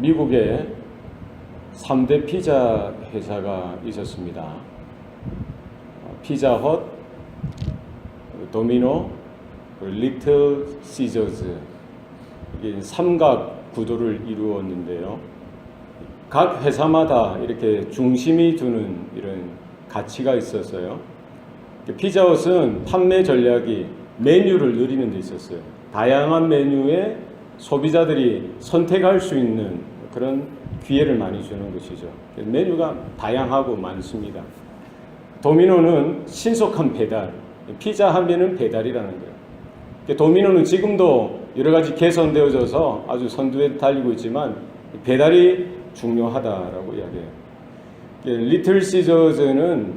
미국에 3대 피자 회사가 있었습니다. 피자헛, 도미노, 리틀 시저즈. 이게 삼각 구도를 이루었는데요. 각 회사마다 이렇게 중심이 두는 이런 가치가 있었어요. 피자헛은 판매 전략이 메뉴를 늘리는 데 있었어요. 다양한 메뉴에 소비자들이 선택할 수 있는 그런 기회를 많이 주는 것이죠. 메뉴가 다양하고 많습니다. 도미노는 신속한 배달, 피자 하면은 배달이라는 거예요. 도미노는 지금도 여러 가지 개선되어져서 아주 선두에 달리고 있지만 배달이 중요하다라고 이야기해요. 리틀 시저즈는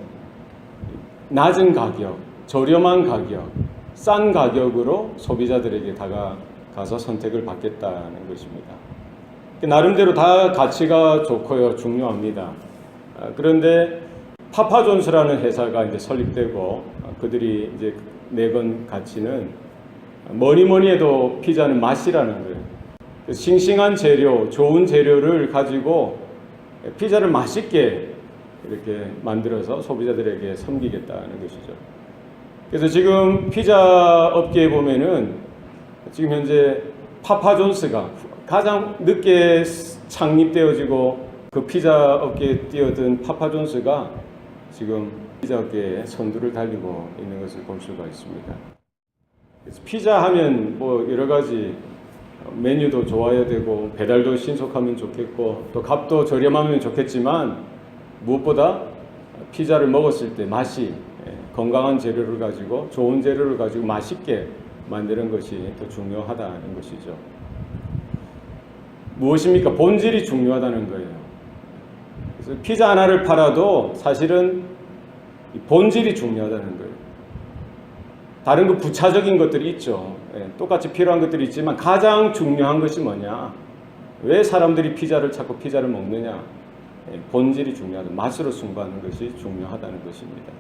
낮은 가격, 저렴한 가격, 싼 가격으로 소비자들에게 다가가서 선택을 받겠다는 것입니다. 나름대로 다 가치가 좋고요, 중요합니다. 그런데 파파존스라는 회사가 이제 설립되고 그들이 이제 내건 가치는 뭐니 해도 피자는 맛이라는 거예요. 싱싱한 재료, 좋은 재료를 가지고 피자를 맛있게 이렇게 만들어서 소비자들에게 섬기겠다는 것이죠. 그래서 지금 피자 업계에 보면은 지금 현재 파파존스가 가장 늦게 창립되어지고 그 피자 업계에 뛰어든 파파존스가 지금 피자 업계에 선두를 달리고 있는 것을 볼 수가 있습니다. 그래서 피자 하면 뭐 여러 가지 메뉴도 좋아야 되고 배달도 신속하면 좋겠고 또 값도 저렴하면 좋겠지만 무엇보다 피자를 먹었을 때 맛이 건강한 재료를 가지고 좋은 재료를 가지고 맛있게 만드는 것이 더 중요하다는 것이죠. 무엇입니까? 본질이 중요하다는 거예요. 그래서 피자 하나를 팔아도 사실은 본질이 중요하다는 거예요. 다른 그 부차적인 것들이 있죠. 똑같이 필요한 것들이 있지만 가장 중요한 것이 뭐냐? 왜 사람들이 피자를 찾고 피자를 먹느냐? 본질이 중요하다. 맛으로 승부하는 것이 중요하다는 것입니다.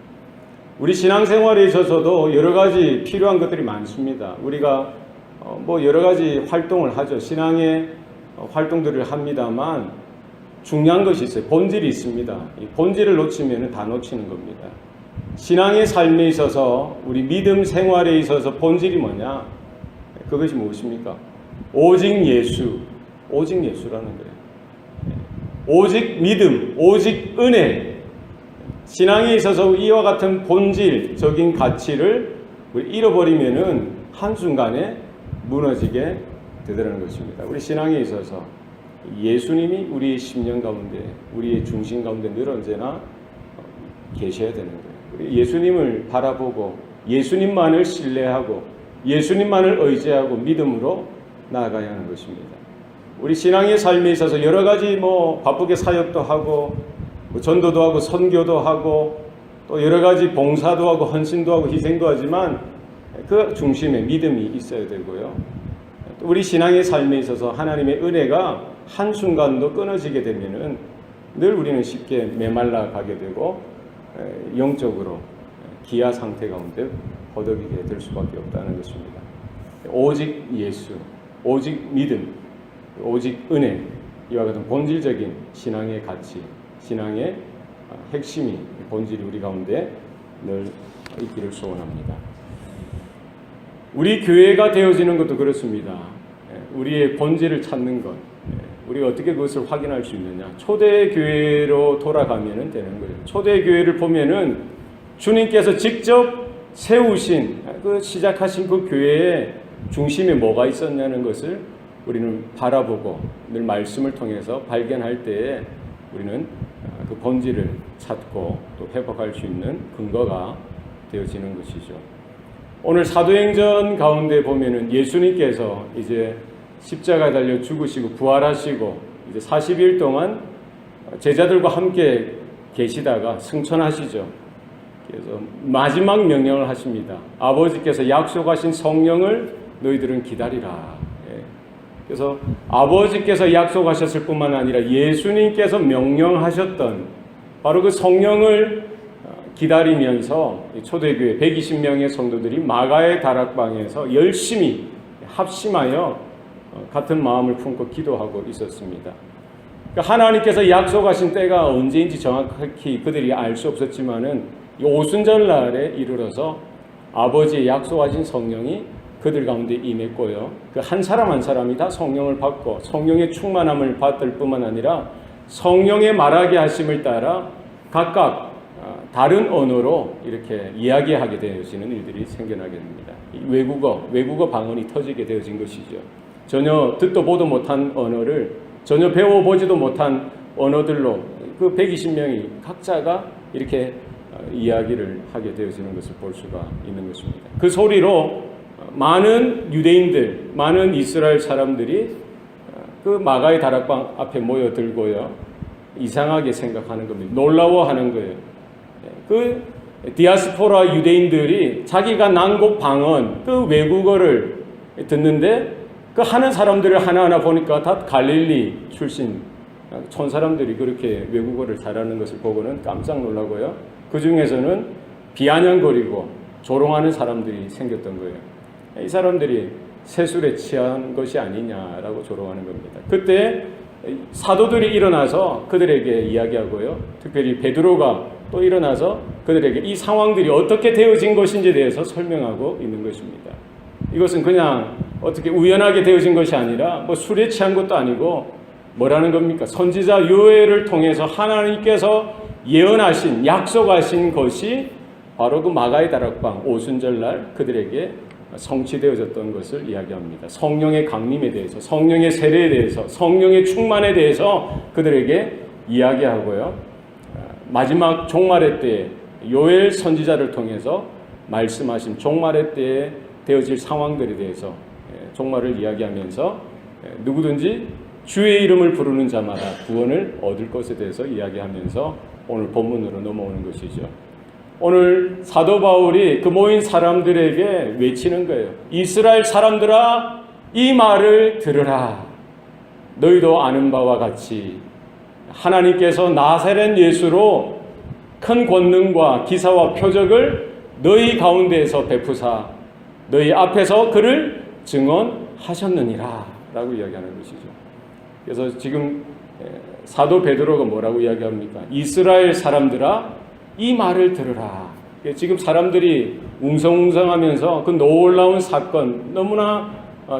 우리 신앙생활에 있어서도 여러 가지 필요한 것들이 많습니다. 우리가 뭐 여러 가지 활동을 하죠. 신앙의 활동들을 합니다만 중요한 것이 있어요. 본질이 있습니다. 이 본질을 놓치면 다 놓치는 겁니다. 신앙의 삶에 있어서 우리 믿음 생활에 있어서 본질이 뭐냐? 그것이 무엇입니까? 오직 예수, 오직 예수라는 거예요. 오직 믿음, 오직 은혜. 신앙에 있어서 이와 같은 본질적인 가치를 잃어버리면은 한순간에 무너지게 되더라는 것입니다. 우리 신앙에 있어서 예수님이 우리의 심령 가운데, 우리의 중심 가운데 늘 언제나 계셔야 되는 거예요. 우리 예수님을 바라보고 예수님만을 신뢰하고 예수님만을 의지하고 믿음으로 나아가야 하는 것입니다. 우리 신앙의 삶에 있어서 여러 가지 바쁘게 사역도 하고 전도도 하고 선교도 하고 또 여러 가지 봉사도 하고 헌신도 하고 희생도 하지만 그 중심에 믿음이 있어야 되고요. 우리 신앙의 삶에 있어서 하나님의 은혜가 한순간도 끊어지게 되면은 늘 우리는 쉽게 메말라 가게 되고 영적으로 기아 상태 가운데 허덕이게 될 수밖에 없다는 것입니다. 오직 예수, 오직 믿음, 오직 은혜, 이와 같은 본질적인 신앙의 가치, 신앙의 핵심이 본질이 우리 가운데 늘 있기를 소원합니다. 우리 교회가 되어지는 것도 그렇습니다. 우리의 본질을 찾는 것, 우리가 어떻게 그것을 확인할 수 있느냐? 초대교회로 돌아가면 되는 거예요. 초대교회를 보면은 주님께서 직접 세우신 시작하신 그 교회의 중심에 뭐가 있었냐는 것을 우리는 바라보고 늘 말씀을 통해서 발견할 때에 우리는 그 본질을 찾고 또 회복할 수 있는 근거가 되어지는 것이죠. 오늘 사도행전 가운데 보면은 예수님께서 이제 십자가에 달려 죽으시고 부활하시고 이제 40일 동안 제자들과 함께 계시다가 승천하시죠. 그래서 마지막 명령을 하십니다. 아버지께서 약속하신 성령을 너희들은 기다리라. 그래서 아버지께서 약속하셨을 뿐만 아니라 예수님께서 명령하셨던 바로 그 성령을 기다리면서 초대교회 120명의 성도들이 마가의 다락방에서 열심히 합심하여 같은 마음을 품고 기도하고 있었습니다. 하나님께서 약속하신 때가 언제인지 정확히 그들이 알 수 없었지만은 이 오순절날에 이르러서 아버지의 약속하신 성령이 그들 가운데 임했고요. 그 한 사람 한 사람이 다 성령을 받고 성령의 충만함을 받을 뿐만 아니라 성령의 말하게 하심을 따라 각각 다른 언어로 이렇게 이야기하게 되어지는 일들이 생겨나게 됩니다. 외국어 방언이 터지게 되어진 것이죠. 전혀 듣도 보도 못한 언어를 전혀 배워보지도 못한 언어들로 그 120명이 각자가 이렇게 이야기를 하게 되어지는 것을 볼 수가 있는 것입니다. 그 소리로 많은 유대인들, 많은 이스라엘 사람들이 그 마가의 다락방 앞에 모여들고요. 이상하게 생각하는 겁니다. 놀라워하는 거예요. 그 디아스포라 유대인들이 자기가 난곡 방언, 그 외국어를 듣는데 그 하는 사람들을 하나하나 보니까 다 갈릴리 출신 촌 사람들이 그렇게 외국어를 잘하는 것을 보고는 깜짝 놀라고요. 그 중에서는 비아냥거리고 조롱하는 사람들이 생겼던 거예요. 이 사람들이 세술에 취한 것이 아니냐라고 조롱하는 겁니다. 그때 사도들이 일어나서 그들에게 이야기하고요. 특별히 베드로가 또 일어나서 그들에게 이 상황들이 어떻게 되어진 것인지에 대해서 설명하고 있는 것입니다. 이것은 그냥 어떻게 우연하게 되어진 것이 아니라 뭐 술에 취한 것도 아니고 뭐라는 겁니까? 선지자 요엘을 통해서 하나님께서 예언하신, 약속하신 것이 바로 그 마가의 다락방 오순절날 그들에게 성취되어졌던 것을 이야기합니다. 성령의 강림에 대해서, 성령의 세례에 대해서, 성령의 충만에 대해서 그들에게 이야기하고요. 마지막 종말의 때에 요엘 선지자를 통해서 말씀하신 종말의 때에 되어질 상황들에 대해서 종말을 이야기하면서 누구든지 주의 이름을 부르는 자마다 구원을 얻을 것에 대해서 이야기하면서 오늘 본문으로 넘어오는 것이죠. 오늘 사도 바울이 그 모인 사람들에게 외치는 거예요. 이스라엘 사람들아, 이 말을 들으라. 너희도 아는 바와 같이 하나님께서 나사렛 예수로 큰 권능과 기사와 표적을 너희 가운데에서 베푸사 너희 앞에서 그를 증언하셨느니라 라고 이야기하는 것이죠. 그래서 지금 사도 베드로가 뭐라고 이야기합니까? 이스라엘 사람들아, 이 말을 들으라. 지금 사람들이 웅성웅성하면서 그 놀라운 사건, 너무나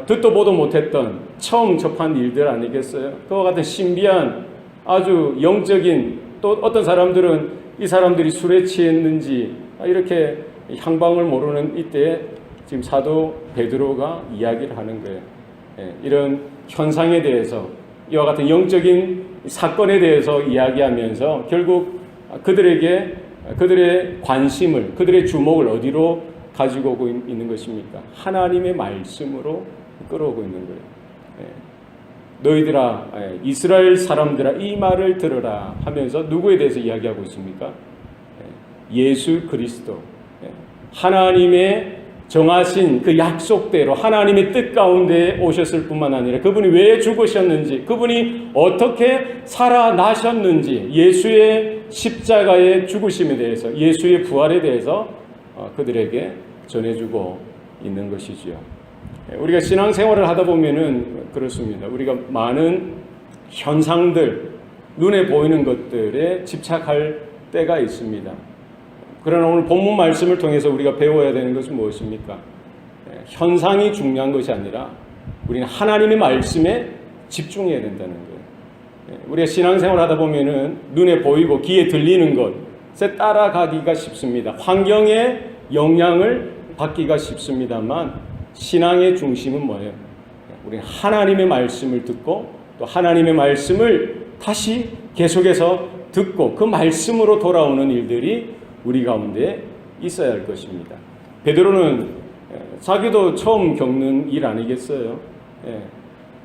듣도 보도 못했던 처음 접한 일들 아니겠어요? 그와 같은 신비한 아주 영적인, 또 어떤 사람들은 이 사람들이 술에 취했는지 이렇게 향방을 모르는 이때에 지금 사도 베드로가 이야기를 하는 거예요. 이런 현상에 대해서, 이와 같은 영적인 사건에 대해서 이야기하면서 결국 그들의 관심을, 그들의 주목을 어디로 가지고 오고 있는 것입니까? 하나님의 말씀으로 끌어오고 있는 거예요. 너희들아, 이스라엘 사람들아, 이 말을 들으라 하면서 누구에 대해서 이야기하고 있습니까? 예수 그리스도, 하나님의 정하신 그 약속대로 하나님의 뜻 가운데 오셨을 뿐만 아니라 그분이 왜 죽으셨는지, 그분이 어떻게 살아나셨는지, 예수의 십자가의 죽으심에 대해서, 예수의 부활에 대해서 그들에게 전해주고 있는 것이지요. 우리가 신앙생활을 하다 보면은 그렇습니다. 우리가 많은 현상들, 눈에 보이는 것들에 집착할 때가 있습니다. 그러나 오늘 본문 말씀을 통해서 우리가 배워야 되는 것은 무엇입니까? 현상이 중요한 것이 아니라 우리는 하나님의 말씀에 집중해야 된다는 거예요. 우리가 신앙생활 하다 보면은 눈에 보이고 귀에 들리는 것에 따라가기가 쉽습니다. 환경의 영향을 받기가 쉽습니다만 신앙의 중심은 뭐예요? 우리는 하나님의 말씀을 듣고 또 하나님의 말씀을 다시 계속해서 듣고 그 말씀으로 돌아오는 일들이 우리 가운데 있어야 할 것입니다. 베드로는 자기도 처음 겪는 일 아니겠어요?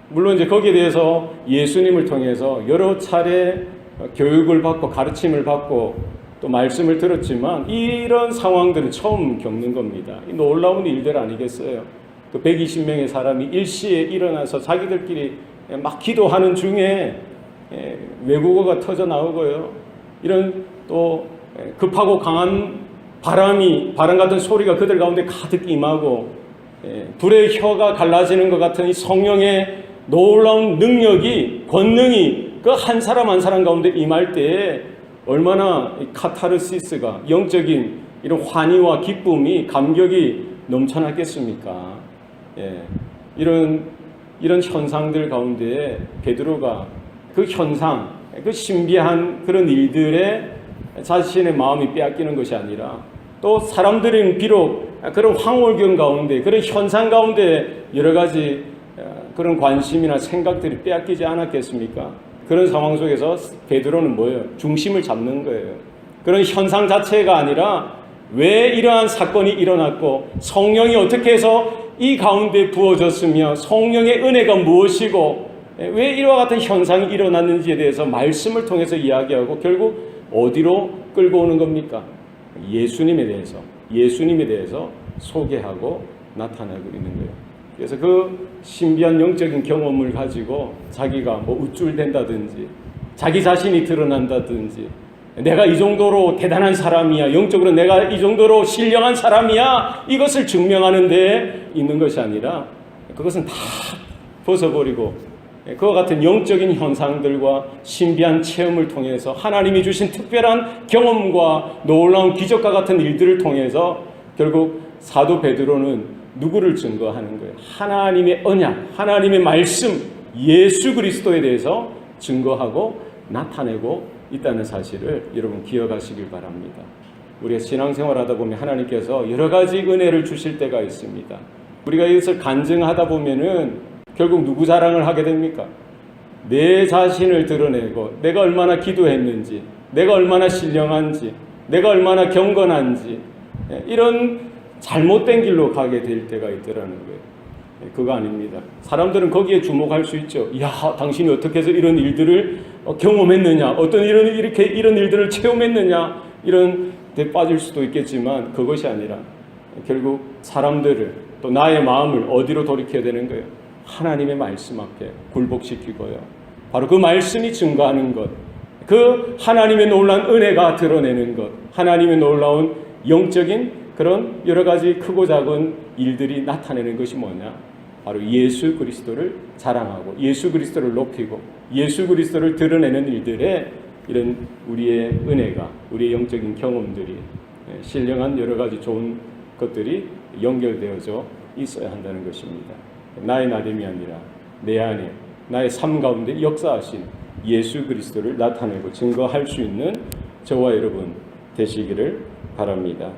물론 이제 거기에 대해서 예수님을 통해서 여러 차례 교육을 받고 가르침을 받고 또 말씀을 들었지만 이런 상황들은 처음 겪는 겁니다. 놀라운 일들 아니겠어요? 그 120명의 사람이 일시에 일어나서 자기들끼리 막 기도하는 중에 외국어가 터져 나오고요. 이런 또 급하고 강한 바람 같은 소리가 그들 가운데 가득 임하고 불의 혀가 갈라지는 것 같은 이 성령의 놀라운 능력이, 권능이 그 한 사람 한 사람 가운데 임할 때에 얼마나 카타르시스가 영적인 이런 환희와 기쁨이 감격이 넘쳐났겠습니까? 예. 이런 현상들 가운데 베드로가 그 현상, 그 신비한 그런 일들에 자신의 마음이 빼앗기는 것이 아니라 또 사람들은 비록 그런 황홀경 가운데 그런 현상 가운데 여러 가지 그런 관심이나 생각들이 빼앗기지 않았겠습니까? 그런 상황 속에서 베드로는 뭐예요? 중심을 잡는 거예요. 그런 현상 자체가 아니라 왜 이러한 사건이 일어났고 성령이 어떻게 해서 이 가운데 부어졌으며 성령의 은혜가 무엇이고 왜 이와 같은 현상이 일어났는지에 대해서 말씀을 통해서 이야기하고 결국 어디로 끌고 오는 겁니까? 예수님에 대해서 소개하고 나타나고 있는 거예요. 그래서 그 신비한 영적인 경험을 가지고 자기가 뭐 우쭐댄다든지 자기 자신이 드러난다든지 내가 이 정도로 대단한 사람이야, 영적으로 내가 이 정도로 신령한 사람이야, 이것을 증명하는 데 있는 것이 아니라 그것은 다 벗어버리고 그와 같은 영적인 현상들과 신비한 체험을 통해서 하나님이 주신 특별한 경험과 놀라운 기적과 같은 일들을 통해서 결국 사도 베드로는 누구를 증거하는 거예요? 하나님의 언약, 하나님의 말씀, 예수 그리스도에 대해서 증거하고 나타내고 있다는 사실을 여러분 기억하시길 바랍니다. 우리가 신앙생활 하다 보면 하나님께서 여러 가지 은혜를 주실 때가 있습니다. 우리가 이것을 간증하다 보면은 결국 누구 자랑을 하게 됩니까? 내 자신을 드러내고 내가 얼마나 기도했는지, 내가 얼마나 신령한지, 내가 얼마나 경건한지 이런 잘못된 길로 가게 될 때가 있더라는 거예요. 그거 아닙니다. 사람들은 거기에 주목할 수 있죠. 야, 당신이 어떻게 해서 이런 일들을 경험했느냐, 어떤 이런 일들을 체험했느냐, 이런 데 빠질 수도 있겠지만 그것이 아니라 결국 사람들을 또 나의 마음을 어디로 돌이켜야 되는 거예요? 하나님의 말씀 앞에 굴복시키고요. 바로 그 말씀이 증거하는 것, 그 하나님의 놀라운 은혜가 드러내는 것, 하나님의 놀라운 영적인 그런 여러 가지 크고 작은 일들이 나타내는 것이 뭐냐? 바로 예수 그리스도를 자랑하고 예수 그리스도를 높이고 예수 그리스도를 드러내는 일들에 이런 우리의 은혜가, 우리의 영적인 경험들이, 신령한 여러 가지 좋은 것들이 연결되어져 있어야 한다는 것입니다. 나의 나됨이 아니라 내 안에, 나의 삶 가운데 역사하신 예수 그리스도를 나타내고 증거할 수 있는 저와 여러분 되시기를 바랍니다.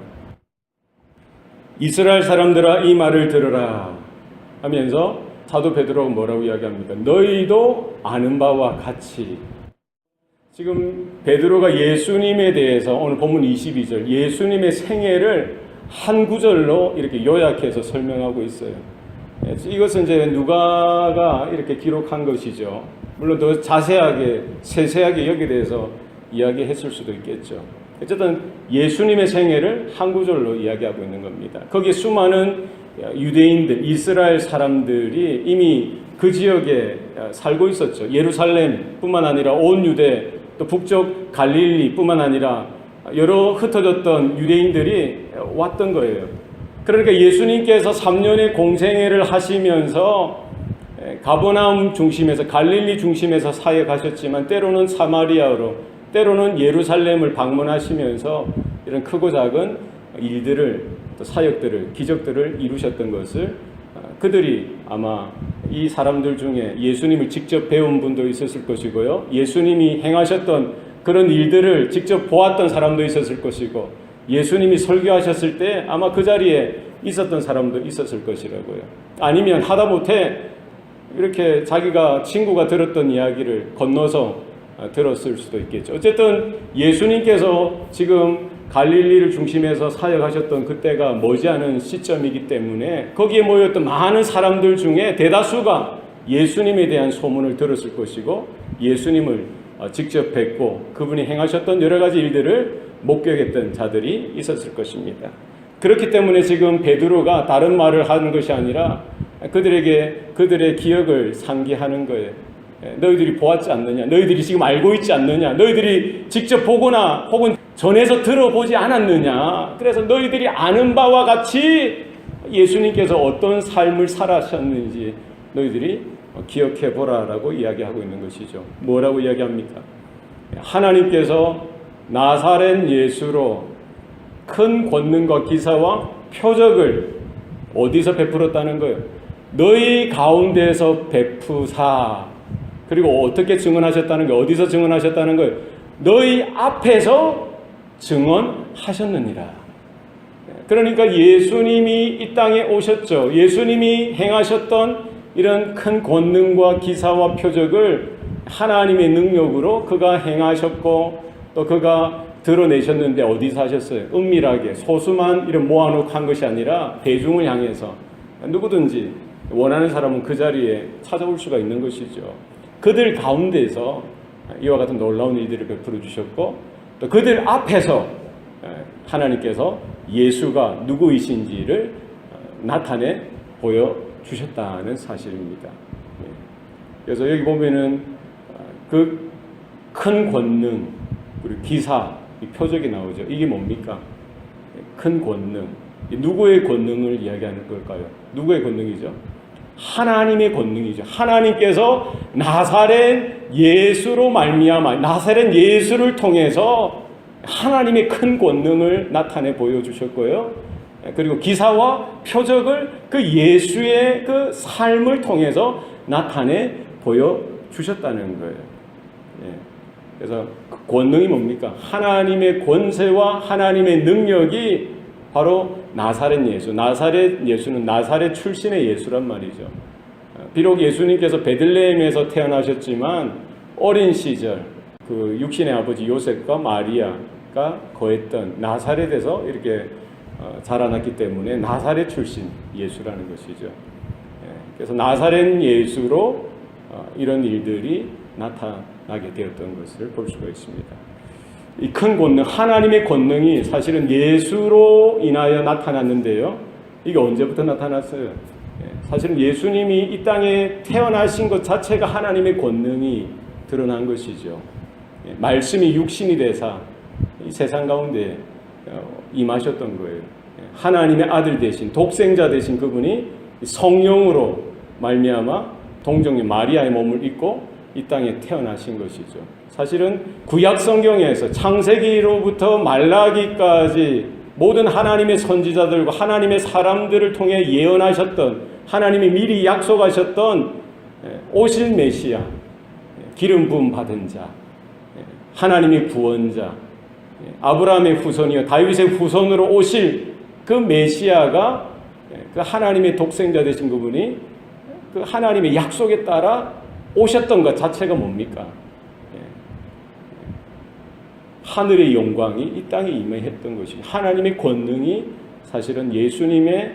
이스라엘 사람들아 이 말을 들으라 하면서 사도 베드로가 뭐라고 이야기합니까? 너희도 아는 바와 같이. 지금 베드로가 예수님에 대해서 오늘 본문 22절 예수님의 생애를 한 구절로 이렇게 요약해서 설명하고 있어요. 이것은 이제 누가가 이렇게 기록한 것이죠. 물론 더 자세하게 세세하게 여기에 대해서 이야기했을 수도 있겠죠. 어쨌든 예수님의 생애를 한 구절로 이야기하고 있는 겁니다. 거기에 수많은 유대인들, 이스라엘 사람들이 이미 그 지역에 살고 있었죠. 예루살렘뿐만 아니라 온 유대, 또 북쪽 갈릴리뿐만 아니라 여러 흩어졌던 유대인들이 왔던 거예요. 그러니까 예수님께서 3년의 공생애를 하시면서 가버나움 중심에서, 갈릴리 중심에서 사역하셨지만 때로는 사마리아로, 때로는 예루살렘을 방문하시면서 이런 크고 작은 일들을, 또 사역들을, 기적들을 이루셨던 것을 그들이 아마 이 사람들 중에 예수님을 직접 배운 분도 있었을 것이고요. 예수님이 행하셨던 그런 일들을 직접 보았던 사람도 있었을 것이고, 예수님이 설교하셨을 때 아마 그 자리에 있었던 사람도 있었을 것이라고요. 아니면 하다못해 이렇게 자기가 친구가 들었던 이야기를 건너서 들었을 수도 있겠죠. 어쨌든 예수님께서 지금 갈릴리를 중심해서 사역하셨던 그때가 머지않은 시점이기 때문에 거기에 모였던 많은 사람들 중에 대다수가 예수님에 대한 소문을 들었을 것이고, 예수님을 직접 뵙고 그분이 행하셨던 여러 가지 일들을 목격했던 자들이 있었을 것입니다. 그렇기 때문에 지금 베드로가 다른 말을 하는 것이 아니라 그들에게 그들의 기억을 상기하는 거예요. 너희들이 보았지 않느냐? 너희들이 지금 알고 있지 않느냐? 너희들이 직접 보거나 혹은 전에서 들어보지 않았느냐? 그래서 너희들이 아는 바와 같이 예수님께서 어떤 삶을 살아셨는지 너희들이 기억해 보라라고 이야기하고 있는 것이죠. 뭐라고 이야기합니까? 하나님께서 나사렛 예수로 큰 권능과 기사와 표적을 어디서 베풀었다는 거예요? 너희 가운데서 베푸사. 그리고 어떻게 증언하셨다는 거예요? 어디서 증언하셨다는 거예요? 너희 앞에서 증언하셨느니라. 그러니까 예수님이 이 땅에 오셨죠. 예수님이 행하셨던 이런 큰 권능과 기사와 표적을 하나님의 능력으로 그가 행하셨고 또 그가 드러내셨는데 어디서 하셨어요? 은밀하게 소수만 이런 모아놓고 한 것이 아니라 대중을 향해서 누구든지 원하는 사람은 그 자리에 찾아올 수가 있는 것이죠. 그들 가운데서 이와 같은 놀라운 일들을 베풀어 주셨고 또 그들 앞에서 하나님께서 예수가 누구이신지를 나타내 보여주셨다는 사실입니다. 그래서 여기 보면은 그 큰 권능, 그리고 기사, 이 표적이 나오죠. 이게 뭡니까? 큰 권능. 누구의 권능을 이야기하는 걸까요? 누구의 권능이죠? 하나님의 권능이죠. 하나님께서 나사렛 예수로 말미암아 나사렛 예수를 통해서 하나님의 큰 권능을 나타내 보여주셨고요. 그리고 기사와 표적을 그 예수의 그 삶을 통해서 나타내 보여주셨다는 거예요. 그래서 그 권능이 뭡니까? 하나님의 권세와 하나님의 능력이 바로 나사렛 예수. 나사렛 예수는 나사렛 출신의 예수란 말이죠. 비록 예수님께서 베들레헴에서 태어나셨지만 어린 시절 그 육신의 아버지 요셉과 마리아가 거했던 나사렛에서 이렇게 자라났기 때문에 나사렛 출신 예수라는 것이죠. 그래서 나사렛 예수로 이런 일들이 나타나게 되었던 것을 볼 수가 있습니다. 이 큰 권능, 하나님의 권능이 사실은 예수로 인하여 나타났는데요. 이게 언제부터 나타났어요? 사실은 예수님이 이 땅에 태어나신 것 자체가 하나님의 권능이 드러난 것이죠. 말씀이 육신이 되사 이 세상 가운데 임하셨던 거예요. 하나님의 아들 되신 독생자 되신 그분이 성령으로 말미암아 동정녀 마리아의 몸을 입고 이 땅에 태어나신 것이죠. 사실은 구약 성경에서 창세기로부터 말라기까지 모든 하나님의 선지자들과 하나님의 사람들을 통해 예언하셨던 하나님이 미리 약속하셨던 오실 메시아, 기름 부음 받은 자, 하나님의 구원자, 아브라함의 후손이요 다윗의 후손으로 오실 그 메시아가 그 하나님의 독생자 되신 그분이 그 하나님의 약속에 따라 오셨던 것 자체가 뭡니까? 하늘의 영광이 이 땅에 임했던 것입니다. 하나님의 권능이 사실은 예수님의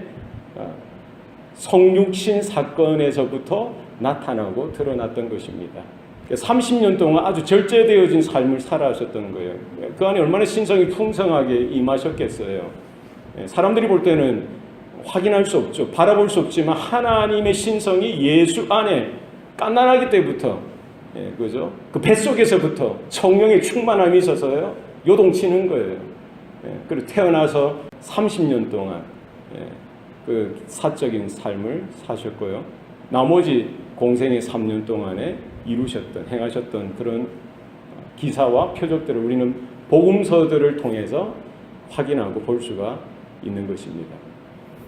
성육신 사건에서부터 나타나고 드러났던 것입니다. 30년 동안 아주 절제되어진 삶을 살아하셨던 거예요. 그 안에 얼마나 신성이 풍성하게 임하셨겠어요. 사람들이 볼 때는 확인할 수 없죠. 바라볼 수 없지만 하나님의 신성이 예수 안에 깐난하기 때부터 그죠? 그 뱃속에서부터 성령의 충만함이 있어서요 요동치는 거예요. 그리고 태어나서 30년 동안 그 사적인 삶을 사셨고요. 나머지 공생의 3년 동안에 이루셨던 행하셨던 그런 기사와 표적들을 우리는 복음서들을 통해서 확인하고 볼 수가 있는 것입니다.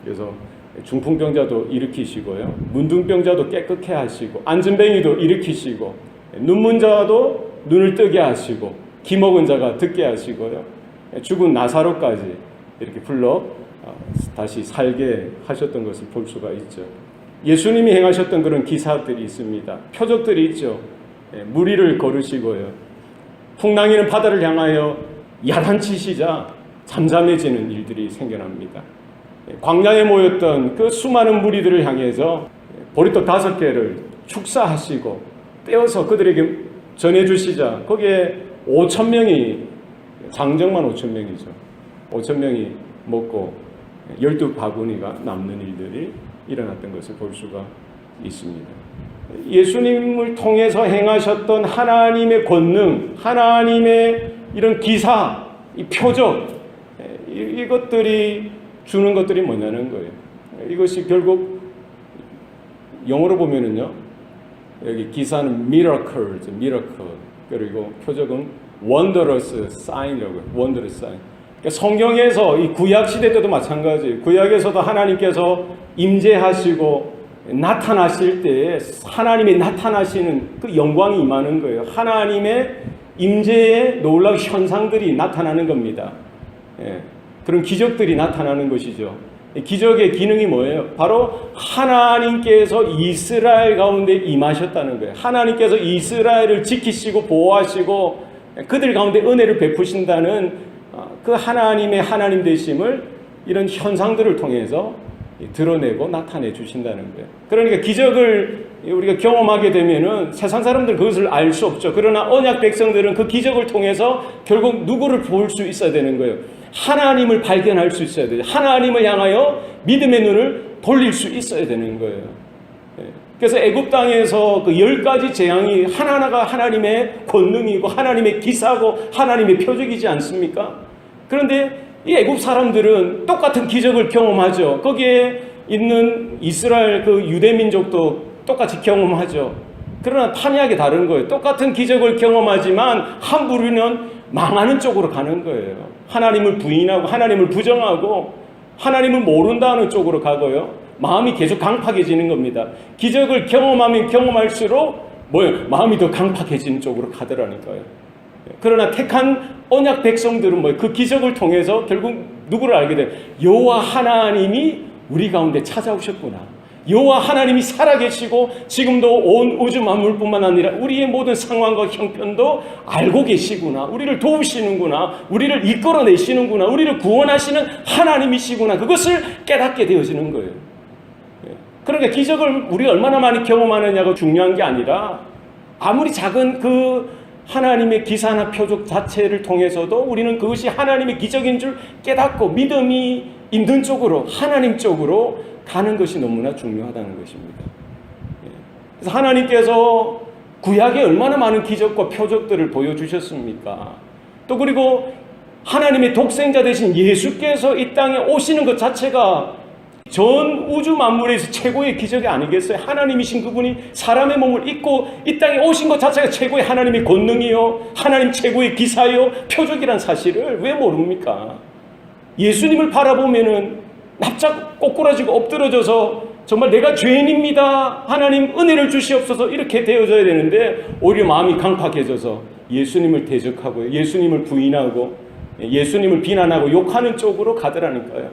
그래서 중풍병자도 일으키시고요. 문둥병자도 깨끗게 하시고 안진뱅이도 일으키시고 눈문자도 눈을 뜨게 하시고 기먹은 자가 듣게 하시고요. 죽은 나사로까지 이렇게 불러 다시 살게 하셨던 것을 볼 수가 있죠. 예수님이 행하셨던 그런 기사들이 있습니다. 표적들이 있죠. 무리를 걸으시고요. 풍랑이는 바다를 향하여 야단치시자 잠잠해지는 일들이 생겨납니다. 광야에 모였던 그 수많은 무리들을 향해서 보리떡 5개를 축사하시고 떼어서 그들에게 전해주시자 거기에 5,000명이 장정만 5,000명이죠. 5,000명이 먹고 12바구니가 남는 일들이 일어났던 것을 볼 수가 있습니다. 예수님을 통해서 행하셨던 하나님의 권능, 하나님의 이런 기사, 이 표적, 이것들이 주는 것들이 뭐냐는 거예요. 이것이 결국 영어로 보면은요, 여기 기사는 miracle, 그리고 표적은 wondrous sign이라고 해요. wondrous sign. 그러니까 성경에서 이 구약 시대 때도 마찬가지예요. 구약에서도 하나님께서 임재하시고 나타나실 때에 하나님이 나타나시는 그 영광이 임하는 거예요. 하나님의 임재의 놀라운 현상들이 나타나는 겁니다. 예, 그런 기적들이 나타나는 것이죠. 기적의 기능이 뭐예요? 바로 하나님께서 이스라엘 가운데 임하셨다는 거예요. 하나님께서 이스라엘을 지키시고 보호하시고 그들 가운데 은혜를 베푸신다는 그 하나님의 하나님 되심을 이런 현상들을 통해서 드러내고 나타내 주신다는 거예요. 그러니까 기적을 우리가 경험하게 되면은 세상 사람들은 그것을 알 수 없죠. 그러나 언약 백성들은 그 기적을 통해서 결국 누구를 볼 수 있어야 되는 거예요. 하나님을 발견할 수 있어야 돼요. 하나님을 향하여 믿음의 눈을 돌릴 수 있어야 되는 거예요. 그래서 애굽 땅에서 그 10가지 재앙이 하나하나가 하나님의 권능이고 하나님의 기사고 하나님의 표적이지 않습니까? 그런데 이 애굽 사람들은 똑같은 기적을 경험하죠. 거기에 있는 이스라엘 그 유대 민족도 똑같이 경험하죠. 그러나 판이하게 다른 거예요. 똑같은 기적을 경험하지만 한 부류는 망하는 쪽으로 가는 거예요. 하나님을 부인하고 하나님을 부정하고 하나님을 모른다는 쪽으로 가고요. 마음이 계속 강팍해지는 겁니다. 기적을 경험하면 경험할수록 마음이 더 강팍해지는 쪽으로 가더라니까요. 그러나 택한 언약 백성들은 그 기적을 통해서 결국 누구를 알게 돼요? 여호와 하나님이 우리 가운데 찾아오셨구나. 여호와 하나님이 살아계시고 지금도 온 우주 만물뿐만 아니라 우리의 모든 상황과 형편도 알고 계시구나. 우리를 도우시는구나. 우리를 이끌어내시는구나. 우리를 구원하시는 하나님이시구나. 그것을 깨닫게 되어지는 거예요. 그러니까 기적을 우리가 얼마나 많이 경험하느냐가 중요한 게 아니라 아무리 작은 그 하나님의 기사나 표적 자체를 통해서도 우리는 그것이 하나님의 기적인 줄 깨닫고 믿음이 있는 쪽으로 하나님 쪽으로 가는 것이 너무나 중요하다는 것입니다. 그래서 하나님께서 구약에 얼마나 많은 기적과 표적들을 보여주셨습니까? 또 그리고 하나님의 독생자 되신 예수께서 이 땅에 오시는 것 자체가 전 우주 만물에서 최고의 기적이 아니겠어요? 하나님이신 그분이 사람의 몸을 입고 이 땅에 오신 것 자체가 최고의 하나님의 권능이요, 하나님 최고의 기사요, 표적이란 사실을 왜 모릅니까? 예수님을 바라보면은 납작 꼬꾸라지고 엎드러져서 정말 내가 죄인입니다, 하나님 은혜를 주시옵소서 이렇게 되어져야 되는데 오히려 마음이 강팍해져서 예수님을 대적하고 예수님을 부인하고 예수님을 비난하고 욕하는 쪽으로 가더라니까요.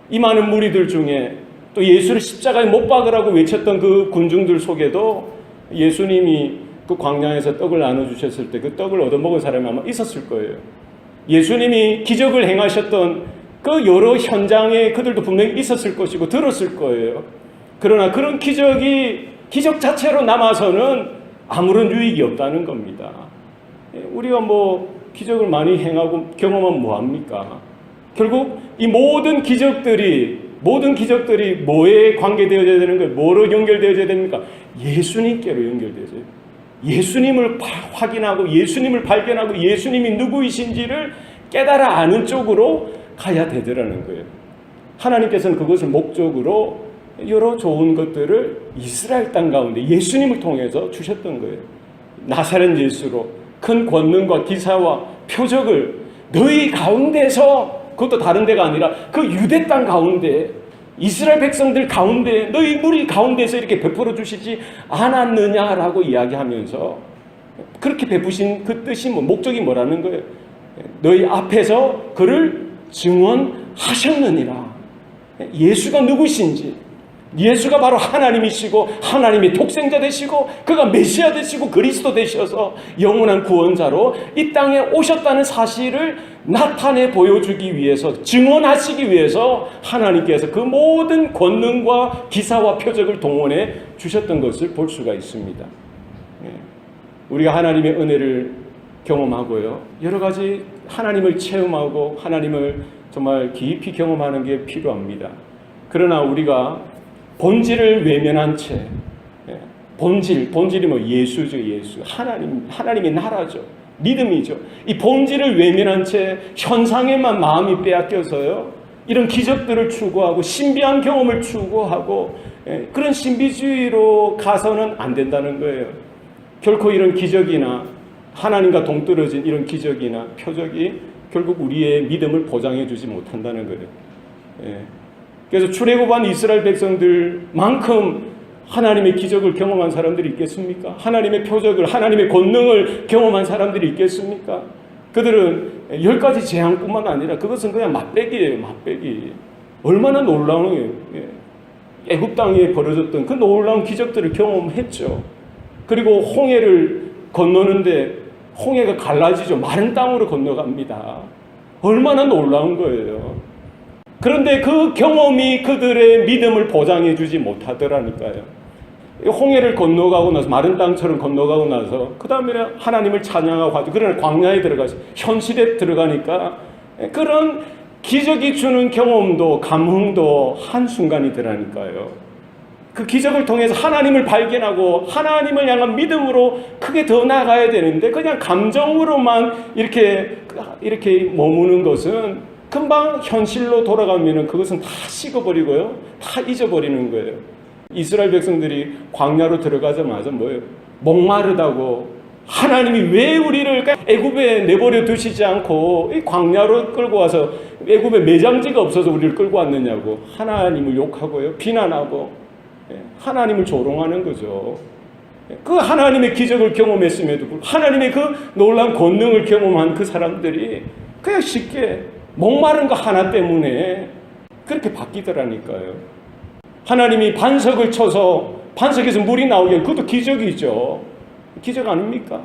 이 많은 무리들 중에 또 예수를 십자가에 못 박으라고 외쳤던 그 군중들 속에도 예수님이 그 광야에서 떡을 나눠주셨을 때 그 떡을 얻어먹은 사람이 아마 있었을 거예요. 예수님이 기적을 행하셨던 그 여러 현장에 그들도 분명히 있었을 것이고 들었을 거예요. 그러나 그런 기적 자체로 남아서는 아무런 유익이 없다는 겁니다. 우리가 기적을 많이 행하고 경험하면 뭐합니까? 결국 이 모든 기적들이 뭐에 관계되어져야 되는 거예요? 뭐로 연결되어져야 됩니까? 예수님께로 연결되어져요. 예수님을 확인하고 예수님을 발견하고 예수님이 누구이신지를 깨달아 아는 쪽으로 가야 되더라는 거예요. 하나님께서는 그것을 목적으로 여러 좋은 것들을 이스라엘 땅 가운데 예수님을 통해서 주셨던 거예요. 나사렛 예수로 큰 권능과 기사와 표적을 너희 가운데서, 그것도 다른 데가 아니라 그 유대 땅 가운데 이스라엘 백성들 가운데 너희 무리 가운데서 이렇게 베풀어 주시지 않았느냐라고 이야기하면서 그렇게 베푸신 그 뜻이 목적이 뭐라는 거예요? 너희 앞에서 그를 증언하셨느니라. 예수가 누구신지, 예수가 바로 하나님이시고 하나님의 독생자 되시고 그가 메시아 되시고 그리스도 되셔서 영원한 구원자로 이 땅에 오셨다는 사실을 나타내 보여주기 위해서, 증언하시기 위해서 하나님께서 그 모든 권능과 기사와 표적을 동원해 주셨던 것을 볼 수가 있습니다. 우리가 하나님의 은혜를 경험하고요, 여러 가지 하나님을 체험하고 하나님을 정말 깊이 경험하는 게 필요합니다. 그러나 우리가 본질을 외면한 채, 본질이 예수죠. 예수. 하나님의 나라죠. 믿음이죠. 이 본질을 외면한 채 현상에만 마음이 빼앗겨서요, 이런 기적들을 추구하고 신비한 경험을 추구하고 그런 신비주의로 가서는 안 된다는 거예요. 결코 이런 기적이나 하나님과 동떨어진 이런 기적이나 표적이 결국 우리의 믿음을 보장해 주지 못한다는 거예요. 그래서 출애굽한 이스라엘 백성들만큼 하나님의 기적을 경험한 사람들이 있겠습니까? 하나님의 표적을, 하나님의 권능을 경험한 사람들이 있겠습니까? 그들은 10가지 재앙뿐만 아니라 그것은 그냥 맛배기예요. 맛배기. 얼마나 놀라워요. 애굽 땅에 벌어졌던 그 놀라운 기적들을 경험했죠. 그리고 홍해를 건너는데 홍해가 갈라지죠. 마른 땅으로 건너갑니다. 얼마나 놀라운 거예요. 그런데 그 경험이 그들의 믿음을 보장해 주지 못하더라니까요. 홍해를 건너가고 나서 마른 땅처럼 건너가고 나서 그 다음에 하나님을 찬양하고 하죠. 그러나 광야에 들어가서 현실에 들어가니까 그런 기적이 주는 경험도 감흥도 한순간이더라니까요. 그 기적을 통해서 하나님을 발견하고 하나님을 향한 믿음으로 크게 더 나아가야 되는데 그냥 감정으로만 이렇게 머무는 것은 금방 현실로 돌아가면 그것은 다 식어버리고요. 다 잊어버리는 거예요. 이스라엘 백성들이 광야로 들어가자마자 뭐예요? 목마르다고 하나님이 왜 우리를 애굽에 내버려 두시지 않고 이 광야로 끌고 와서 애굽에 매장지가 없어서 우리를 끌고 왔느냐고 하나님을 욕하고요. 비난하고 하나님을 조롱하는 거죠. 그 하나님의 기적을 경험했음에도 불구하고 하나님의 그 놀라운 권능을 경험한 그 사람들이 그냥 쉽게 목마른 거 하나 때문에 그렇게 바뀌더라니까요. 하나님이 반석을 쳐서 반석에서 물이 나오게 그것도 기적이죠. 기적 아닙니까?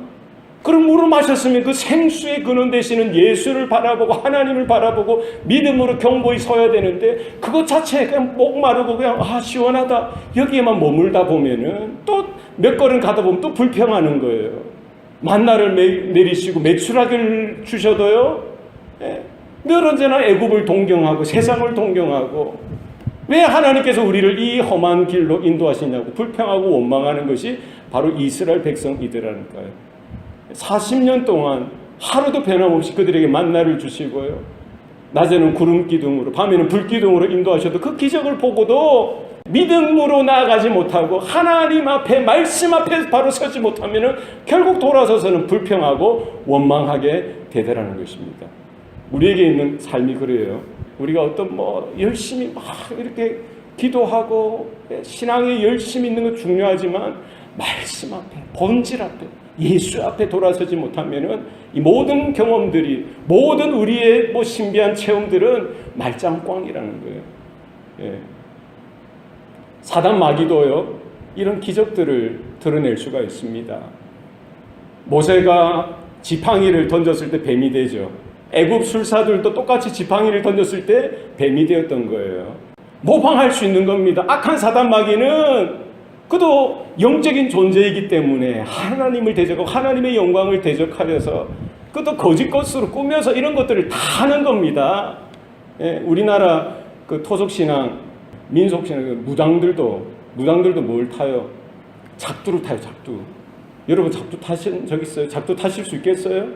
그럼 물을 마셨으면 그 생수의 근원 되시는 예수를 바라보고 하나님을 바라보고 믿음으로 경고히 서야 되는데 그것 자체에 그냥 목마르고 그냥 시원하다 여기에만 머물다 보면은 또 몇 걸음 가다 보면 또 불평하는 거예요. 만나를 내리시고 메추라기를 주셔도요. 늘 언제나 애굽을 동경하고 세상을 동경하고 왜 하나님께서 우리를 이 험한 길로 인도하시냐고 불평하고 원망하는 것이 바로 이스라엘 백성이더라니까요. 40년 동안 하루도 변함없이 그들에게 만나를 주시고요. 낮에는 구름 기둥으로 밤에는 불 기둥으로 인도하셔도 그 기적을 보고도 믿음으로 나아가지 못하고 하나님 앞에 말씀 앞에 바로 서지 못하면 결국 돌아서서는 불평하고 원망하게 되더라는 것입니다. 우리에게 있는 삶이 그래요. 우리가 어떤 열심히 막 이렇게 기도하고 신앙에 열심히 있는 건 중요하지만 말씀 앞에 본질 앞에 예수 앞에 돌아서지 못하면은 이 모든 경험들이 모든 우리의 신비한 체험들은 말짱꽝이라는 거예요. 사단 마귀도요 이런 기적들을 드러낼 수가 있습니다. 모세가 지팡이를 던졌을 때 뱀이 되죠. 애굽 술사들도 똑같이 지팡이를 던졌을 때 뱀이 되었던 거예요. 모방할 수 있는 겁니다. 악한 사단 마귀는 그도 영적인 존재이기 때문에 하나님을 대적하고 하나님의 영광을 대적하려서 그도 거짓 것으로 꾸며서 이런 것들을 다 하는 겁니다. 우리나라 그 토속신앙, 민속신앙 무당들도 뭘 타요? 작두를 타요. 작두. 여러분 작두 타신 적 있어요? 작두 타실 수 있겠어요?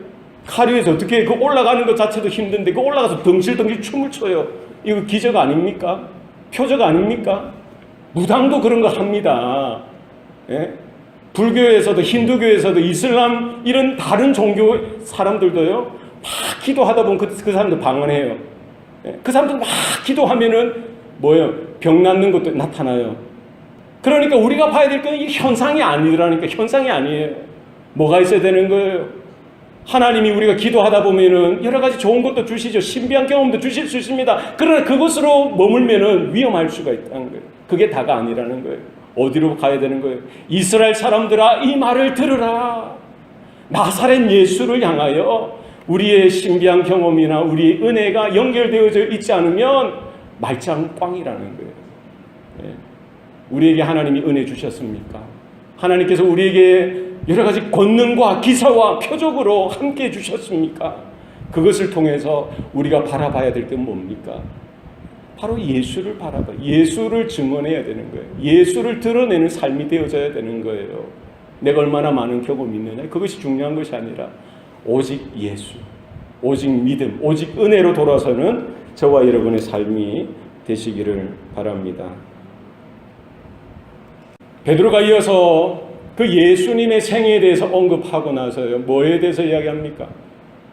카리에서 어떻게 그 올라가는 것 자체도 힘든데 그 올라가서 덩실덩실 춤을 춰요. 이거 기적 아닙니까? 표적 아닙니까? 무당도 그런 거 합니다. 불교에서도 힌두교에서도 이슬람 이런 다른 종교 사람들도요 막 기도하다 보면 그 사람들 방언해요. 그 사람들 막 기도하면은 병 낫는 것도 나타나요. 그러니까 우리가 봐야 될 건 이 현상이 아니더라니까. 현상이 아니에요. 뭐가 있어야 되는 거예요? 하나님이 우리가 기도하다 보면은 여러 가지 좋은 것도 주시죠. 신비한 경험도 주실 수 있습니다. 그러나 그것으로 머물면은 위험할 수가 있다는 거예요. 그게 다가 아니라는 거예요. 어디로 가야 되는 거예요? 이스라엘 사람들아 이 말을 들으라. 나사렛 예수를 향하여 우리의 신비한 경험이나 우리의 은혜가 연결되어져 있지 않으면 말짱꽝이라는 거예요. 우리에게 하나님이 은혜 주셨습니까? 하나님께서 우리에게 여러 가지 권능과 기사와 표적으로 함께 주셨습니까? 그것을 통해서 우리가 바라봐야 될 게 뭡니까? 바로 예수를 바라봐. 예수를 증언해야 되는 거예요. 예수를 드러내는 삶이 되어져야 되는 거예요. 내가 얼마나 많은 경험이 있느냐. 그것이 중요한 것이 아니라 오직 예수, 오직 믿음, 오직 은혜로 돌아서는 저와 여러분의 삶이 되시기를 바랍니다. 베드로가 이어서 그 예수님의 생애에 대해서 언급하고 나서요, 뭐에 대해서 이야기합니까?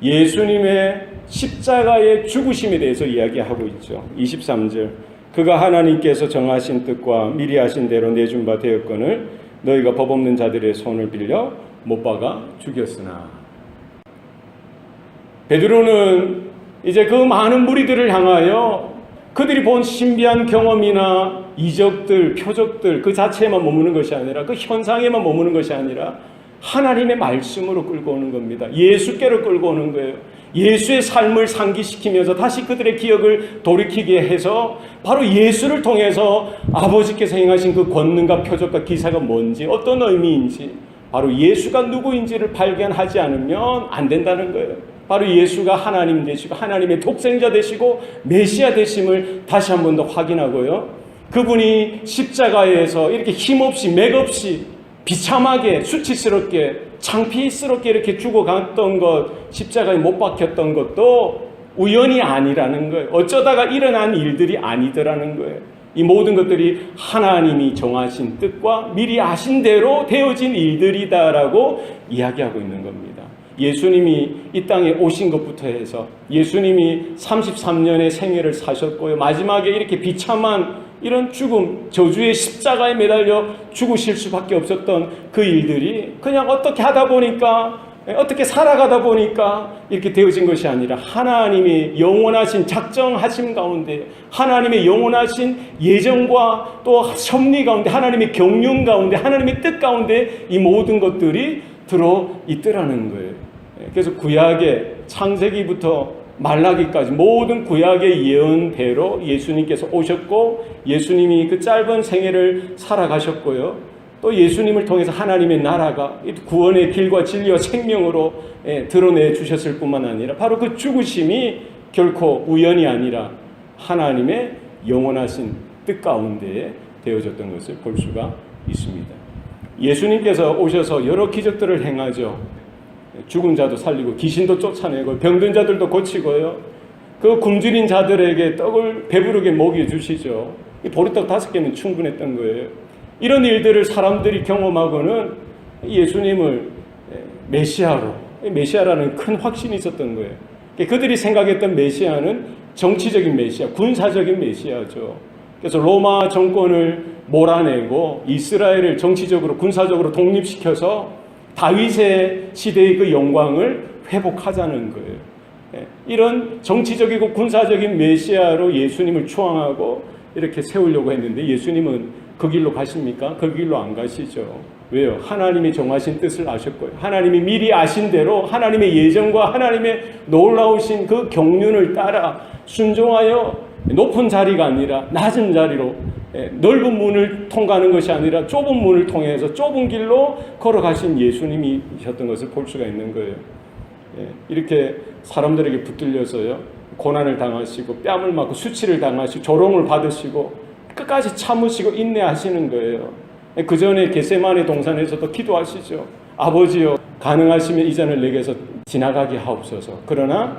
예수님의 십자가의 죽으심에 대해서 이야기하고 있죠. 23절, 그가 하나님께서 정하신 뜻과 미리 하신 대로 내준 바 되었거늘 너희가 법 없는 자들의 손을 빌려 못 박아 죽였으나. 베드로는 이제 그 많은 무리들을 향하여 그들이 본 신비한 경험이나 이적들, 표적들 그 자체에만 머무는 것이 아니라, 그 현상에만 머무는 것이 아니라 하나님의 말씀으로 끌고 오는 겁니다. 예수께로 끌고 오는 거예요. 예수의 삶을 상기시키면서 다시 그들의 기억을 돌이키게 해서 바로 예수를 통해서 아버지께서 행하신 그 권능과 표적과 기사가 뭔지, 어떤 의미인지, 바로 예수가 누구인지를 발견하지 않으면 안 된다는 거예요. 바로 예수가 하나님 되시고 하나님의 독생자 되시고 메시아 되심을 다시 한 번 더 확인하고요, 그분이 십자가에서 이렇게 힘없이 맥없이 비참하게 수치스럽게 창피스럽게 이렇게 죽어갔던 것, 십자가에 못 박혔던 것도 우연이 아니라는 거예요. 어쩌다가 일어난 일들이 아니더라는 거예요. 이 모든 것들이 하나님이 정하신 뜻과 미리 아신 대로 되어진 일들이다라고 이야기하고 있는 겁니다. 예수님이 이 땅에 오신 것부터 해서 예수님이 33년의 생애를 사셨고요, 마지막에 이렇게 비참한 이런 죽음, 저주의 십자가에 매달려 죽으실 수밖에 없었던 그 일들이 그냥 어떻게 하다 보니까, 어떻게 살아가다 보니까 이렇게 되어진 것이 아니라 하나님의 영원하신 작정하심 가운데, 하나님의 영원하신 예정과 또 섭리 가운데, 하나님의 경륜 가운데, 하나님의 뜻 가운데 이 모든 것들이 들어있더라는 거예요. 그래서 구약의 창세기부터 말라기까지 모든 구약의 예언대로 예수님께서 오셨고, 예수님이 그 짧은 생애를 살아가셨고요, 또 예수님을 통해서 하나님의 나라가 구원의 길과 진리와 생명으로 드러내 주셨을 뿐만 아니라 바로 그 죽으심이 결코 우연이 아니라 하나님의 영원하신 뜻 가운데에 되어졌던 것을 볼 수가 있습니다. 예수님께서 오셔서 여러 기적들을 행하죠. 죽은 자도 살리고 귀신도 쫓아내고 병든 자들도 고치고요, 그 굶주린 자들에게 떡을 배부르게 먹여주시죠. 보리떡 5개면 충분했던 거예요. 이런 일들을 사람들이 경험하고는 예수님을 메시아로, 메시아라는 큰 확신이 있었던 거예요. 그들이 생각했던 메시아는 정치적인 메시아, 군사적인 메시아죠. 그래서 로마 정권을 몰아내고 이스라엘을 정치적으로 군사적으로 독립시켜서 다윗의 시대의 그 영광을 회복하자는 거예요. 이런 정치적이고 군사적인 메시아로 예수님을 추앙하고 이렇게 세우려고 했는데 예수님은 그 길로 가십니까? 그 길로 안 가시죠. 왜요? 하나님이 정하신 뜻을 아셨고요, 하나님이 미리 아신 대로 하나님의 예정과 하나님의 놀라우신 그 경륜을 따라 순종하여 높은 자리가 아니라 낮은 자리로, 넓은 문을 통과하는 것이 아니라 좁은 문을 통해서 좁은 길로 걸어가신 예수님이셨던 것을 볼 수가 있는 거예요. 이렇게 사람들에게 붙들려서요, 고난을 당하시고 뺨을 맞고 수치를 당하시고 조롱을 받으시고 끝까지 참으시고 인내하시는 거예요. 그 전에 겟세마네 동산에서도 기도하시죠. 아버지여, 가능하시면 이 잔을 내게서 지나가게 하옵소서. 그러나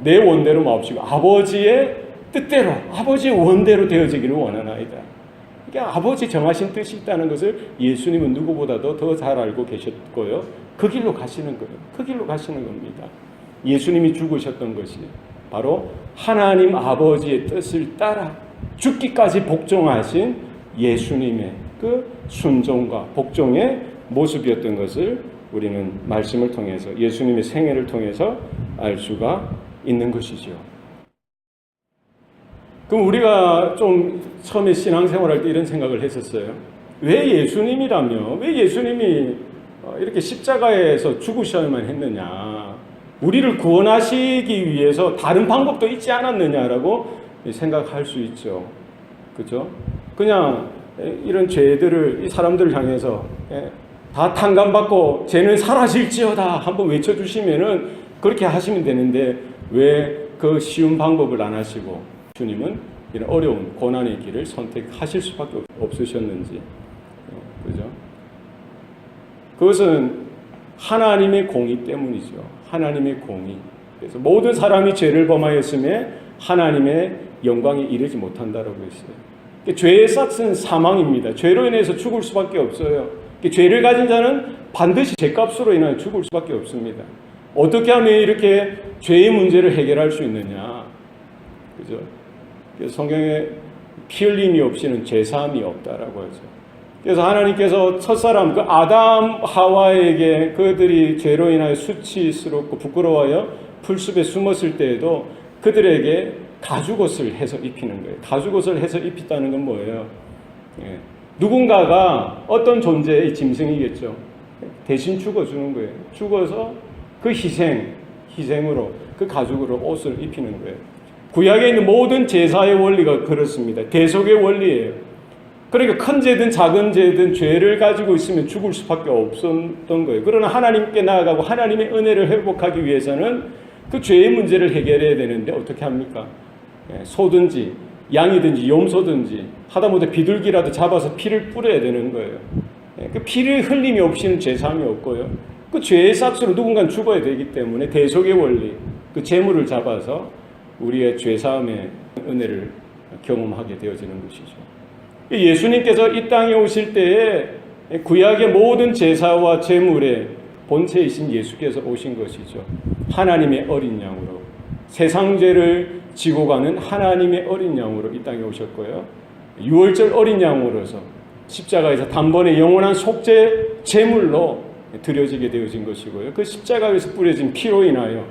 내 원대로 마옵시고 아버지의 뜻대로, 아버지의 원대로 되어지기를 원하나이다. 그러니까 아버지 정하신 뜻이 있다는 것을 예수님은 누구보다도 더 잘 알고 계셨고요, 그 길로 가시는 거예요. 그 길로 가시는 겁니다. 예수님이 죽으셨던 것이 바로 하나님 아버지의 뜻을 따라 죽기까지 복종하신 예수님의 그 순종과 복종의 모습이었던 것을 우리는 말씀을 통해서, 예수님의 생애를 통해서 알 수가 있는 것이죠. 그럼 우리가 좀 처음에 신앙생활할 때 이런 생각을 했었어요. 왜 예수님이라며, 왜 예수님이 이렇게 십자가에서 죽으셔야만 했느냐, 우리를 구원하시기 위해서 다른 방법도 있지 않았느냐라고 생각할 수 있죠. 그죠? 그냥 이런 죄들을 이 사람들을 향해서 다 탕감받고 죄는 사라질지어다 한번 외쳐주시면은 그렇게 하시면 되는데 왜 그 쉬운 방법을 안 하시고 주님은 이런 어려운 고난의 길을 선택하실 수밖에 없으셨는지. 그죠? 그것은 하나님의 공의 때문이죠. 하나님의 공의. 그래서 모든 사람이 죄를 범하였음에 하나님의 영광에 이르지 못한다라고 했어요. 죄의 싹은 사망입니다. 죄로 인해서 죽을 수밖에 없어요. 죄를 가진 자는 반드시 죄값으로 인하여 죽을 수밖에 없습니다. 어떻게 하면 이렇게 죄의 문제를 해결할 수 있느냐? 그죠? 성경에 피 흘림이 없이는 죄사함이 없다라고 하죠. 그래서 하나님께서 첫사람 그 아담 하와에게 그들이 죄로 인하여 수치스럽고 부끄러워하여 풀숲에 숨었을 때에도 그들에게 가죽옷을 해서 입히는 거예요. 가죽옷을 해서 입혔다는 건 뭐예요? 누군가가 어떤 존재의 짐승이겠죠. 대신 죽어주는 거예요. 죽어서 그 희생으로 그 가죽으로 옷을 입히는 거예요. 구약에 있는 모든 제사의 원리가 그렇습니다. 대속의 원리예요. 그러니까 큰 죄든 작은 죄든 죄를 가지고 있으면 죽을 수밖에 없었던 거예요. 그러나 하나님께 나아가고 하나님의 은혜를 회복하기 위해서는 그 죄의 문제를 해결해야 되는데 어떻게 합니까? 소든지 양이든지 염소든지 하다못해 비둘기라도 잡아서 피를 뿌려야 되는 거예요. 그 피를 흘림이 없이는 죄사함이 없고요. 그 죄의 삭스로 누군가는 죽어야 되기 때문에 대속의 원리, 그 재물을 잡아서 우리의 죄사함의 은혜를 경험하게 되어지는 것이죠. 예수님께서 이 땅에 오실 때에 구약의 모든 제사와 제물의 본체이신 예수께서 오신 것이죠. 하나님의 어린 양으로 세상 죄를 지고 가는 하나님의 어린 양으로 이 땅에 오셨고요. 유월절 어린 양으로서 십자가에서 단번에 영원한 속죄 제물로 드려지게 되어진 것이고요. 그 십자가에서 뿌려진 피로 인하여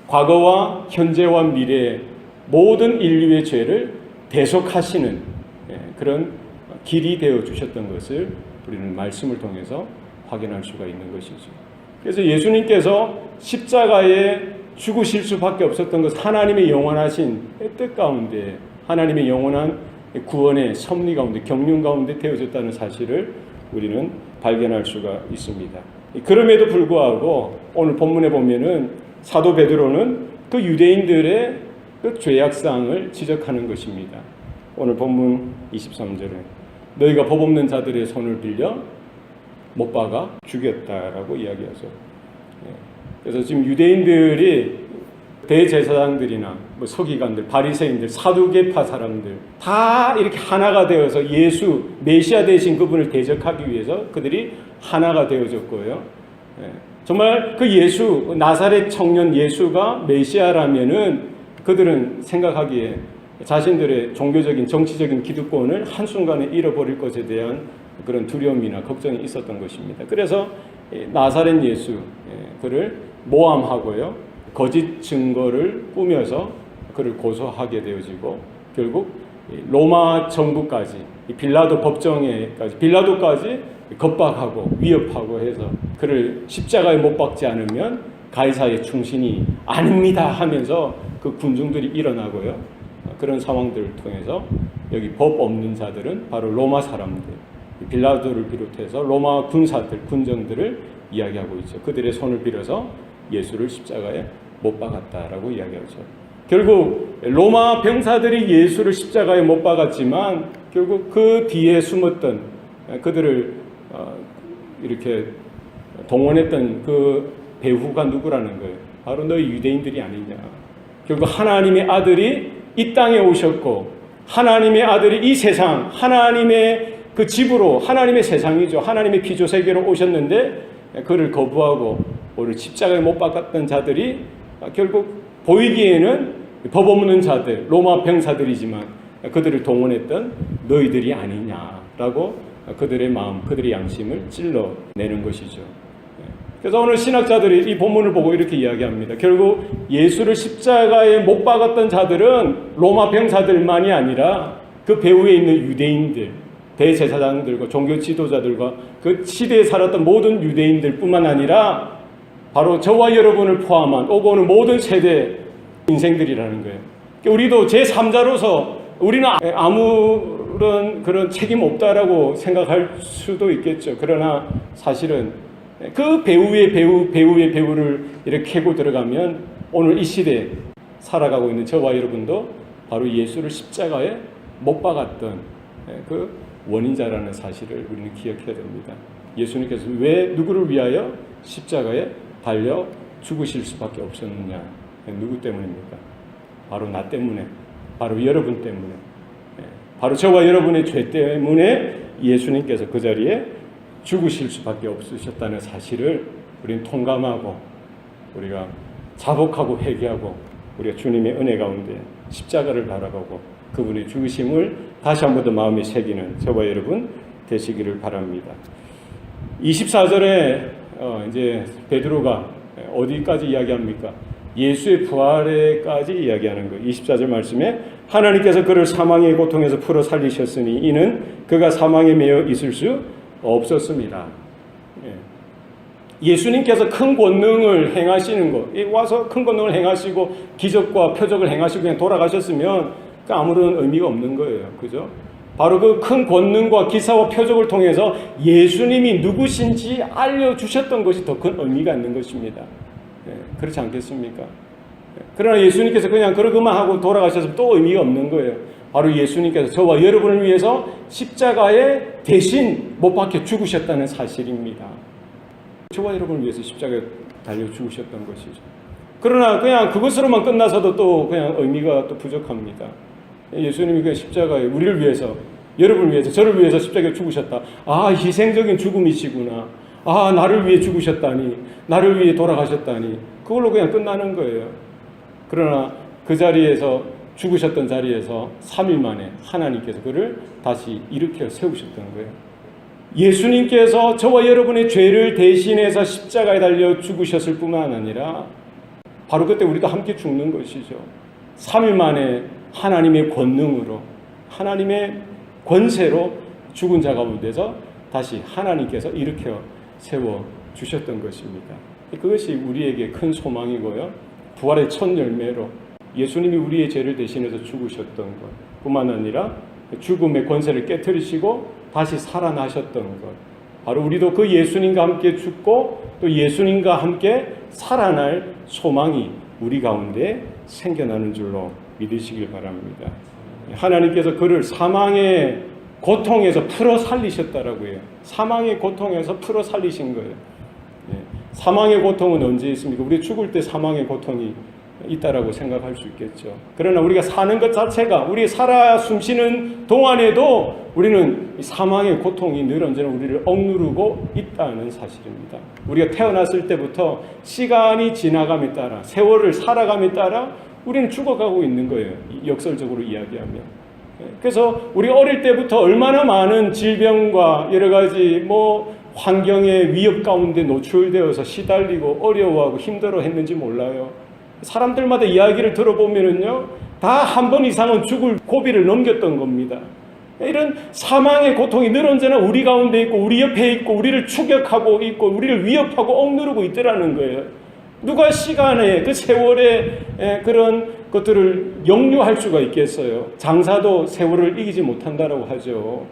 과거와 현재와 미래의 모든 인류의 죄를 대속하시는 그런 길이 되어 주셨던 것을 우리는 말씀을 통해서 확인할 수가 있는 것이죠. 그래서 예수님께서 십자가에 죽으실 수밖에 없었던 것은 하나님의 영원하신 뜻 가운데 하나님의 영원한 구원의 섭리 가운데 경륜 가운데 되어졌다는 사실을 우리는 발견할 수가 있습니다. 그럼에도 불구하고 오늘 본문에 보면은 사도 베드로는 그 유대인들의 그 죄악상을 지적하는 것입니다. 오늘 본문 23절에 너희가 법 없는 자들의 손을 빌려 못 박아 죽였다라고 이야기하죠. 그래서 지금 유대인들이 대제사장들이나 뭐 서기관들, 바리새인들, 사두개파 사람들 다 이렇게 하나가 되어서 예수 메시아 되신 그분을 대적하기 위해서 그들이 하나가 되어졌고요. 정말 그 예수 나사렛 청년 예수가 메시아라면은 그들은 생각하기에 자신들의 종교적인 정치적인 기득권을 한순간에 잃어버릴 것에 대한 그런 두려움이나 걱정이 있었던 것입니다. 그래서 나사렛 예수 그를 모함하고요. 거짓 증거를 꾸며서 그를 고소하게 되어지고 결국 로마 정부까지 빌라도 법정에까지 빌라도까지 겁박하고 위협하고 해서 그를 십자가에 못 박지 않으면 가이사의 충신이 아닙니다 하면서 그 군중들이 일어나고요. 그런 상황들을 통해서 여기 법 없는 자들은 바로 로마 사람들, 빌라도를 비롯해서 로마 군사들, 군정들을 이야기하고 있죠. 그들의 손을 빌어서 예수를 십자가에 못 박았다라고 이야기하죠. 결국 로마 병사들이 예수를 십자가에 못 박았지만 결국 그 뒤에 숨었던 그들을 이렇게 동원했던 그 배후가 누구라는 거예요? 바로 너희 유대인들이 아니냐. 결국 하나님의 아들이 이 땅에 오셨고 하나님의 아들이 이 세상 하나님의 그 집으로 하나님의 세상이죠. 하나님의 기조세계로 오셨는데 그를 거부하고 오늘 십자가에 못 박았던 자들이 결국 보이기에는 법 없는 자들, 로마 병사들이지만 그들을 동원했던 너희들이 아니냐라고 그들의 마음, 그들의 양심을 찔러내는 것이죠. 그래서 오늘 신학자들이 이 본문을 보고 이렇게 이야기합니다. 결국 예수를 십자가에 못 박았던 자들은 로마 병사들만이 아니라 그 배후에 있는 유대인들, 대제사장들과 종교 지도자들과 그 시대에 살았던 모든 유대인들뿐만 아니라 바로 저와 여러분을 포함한 오고 오는 모든 세대 인생들이라는 거예요. 우리도 제3자로서 우리는 아무런 그런 책임 없다라고 생각할 수도 있겠죠. 그러나 사실은 그 배우의 배우를 이렇게 캐고 들어가면 오늘 이 시대에 살아가고 있는 저와 여러분도 바로 예수를 십자가에 못 박았던 그 원인자라는 사실을 우리는 기억해야 됩니다. 예수님께서 왜 누구를 위하여 십자가에 달려 죽으실 수밖에 없었느냐? 누구 때문입니까? 바로 나 때문에, 바로 여러분 때문에, 바로 저와 여러분의 죄 때문에 예수님께서 그 자리에 죽으실 수밖에 없으셨다는 사실을 우리는 통감하고 우리가 자복하고 회개하고 우리가 주님의 은혜 가운데 십자가를 바라보고 그분의 죽으심을 다시 한 번 더 마음에 새기는 저와 여러분 되시기를 바랍니다. 24절에 이제 베드로가 어디까지 이야기합니까? 예수의 부활에까지 이야기하는 거예요. 24절 말씀에 하나님께서 그를 사망의 고통에서 풀어 살리셨으니 이는 그가 사망에 매여 있을 수 없었습니다. 예수님께서 큰 권능을 행하시는 것, 와서 큰 권능을 행하시고 기적과 표적을 행하시고 그냥 돌아가셨으면 아무런 의미가 없는 거예요. 그죠? 바로 그 큰 권능과 기사와 표적을 통해서 예수님이 누구신지 알려주셨던 것이 더 큰 의미가 있는 것입니다. 그렇지 않겠습니까? 그러나 예수님께서 그냥 그러고만 하고 돌아가셔서 또 의미가 없는 거예요. 바로 예수님께서 저와 여러분을 위해서 십자가에 대신 못 박혀 죽으셨다는 사실입니다. 저와 여러분을 위해서 십자가에 달려 죽으셨던 것이죠. 그러나 그냥 그것으로만 끝나서도 또 그냥 의미가 또 부족합니다. 예수님이 그 십자가에 우리를 위해서, 여러분을 위해서, 저를 위해서 십자가에 죽으셨다. 아, 희생적인 죽음이시구나. 아, 나를 위해 죽으셨다니, 나를 위해 돌아가셨다니, 그걸로 그냥 끝나는 거예요. 그러나 그 자리에서, 죽으셨던 자리에서 3일 만에 하나님께서 그를 다시 일으켜 세우셨던 거예요. 예수님께서 저와 여러분의 죄를 대신해서 십자가에 달려 죽으셨을 뿐만 아니라 바로 그때 우리도 함께 죽는 것이죠. 3일 만에 하나님의 권능으로, 하나님의 권세로 죽은 자 가운데서 다시 하나님께서 일으켜 세워주셨던 것입니다. 그것이 우리에게 큰 소망이고요. 부활의 첫 열매로 예수님이 우리의 죄를 대신해서 죽으셨던 것 뿐만 아니라 죽음의 권세를 깨뜨리시고 다시 살아나셨던 것, 바로 우리도 그 예수님과 함께 죽고 또 예수님과 함께 살아날 소망이 우리 가운데 생겨나는 줄로 믿으시길 바랍니다. 하나님께서 그를 사망의 고통에서 풀어 살리셨다라고 해요. 사망의 고통에서 풀어 살리신 거예요. 사망의 고통은 언제 있습니까? 우리 죽을 때 사망의 고통이 있다라고 생각할 수 있겠죠. 그러나 우리가 사는 것 자체가, 우리 살아 숨쉬는 동안에도 우리는 사망의 고통이 늘 언제나 우리를 억누르고 있다는 사실입니다. 우리가 태어났을 때부터 시간이 지나감에 따라, 세월을 살아감에 따라 우리는 죽어가고 있는 거예요. 역설적으로 이야기하면. 그래서 우리 어릴 때부터 얼마나 많은 질병과 여러 가지 환경의 위협 가운데 노출되어서 시달리고 어려워하고 힘들어 했는지 몰라요. 사람들마다 이야기를 들어보면은요, 다 한 번 이상은 죽을 고비를 넘겼던 겁니다. 이런 사망의 고통이 늘 언제나 우리 가운데 있고 우리 옆에 있고 우리를 추격하고 있고 우리를 위협하고 억누르고 있더라는 거예요. 누가 시간에, 그 세월에 그런 것들을 역류할 수가 있겠어요? 장사도 세월을 이기지 못한다라고 하죠.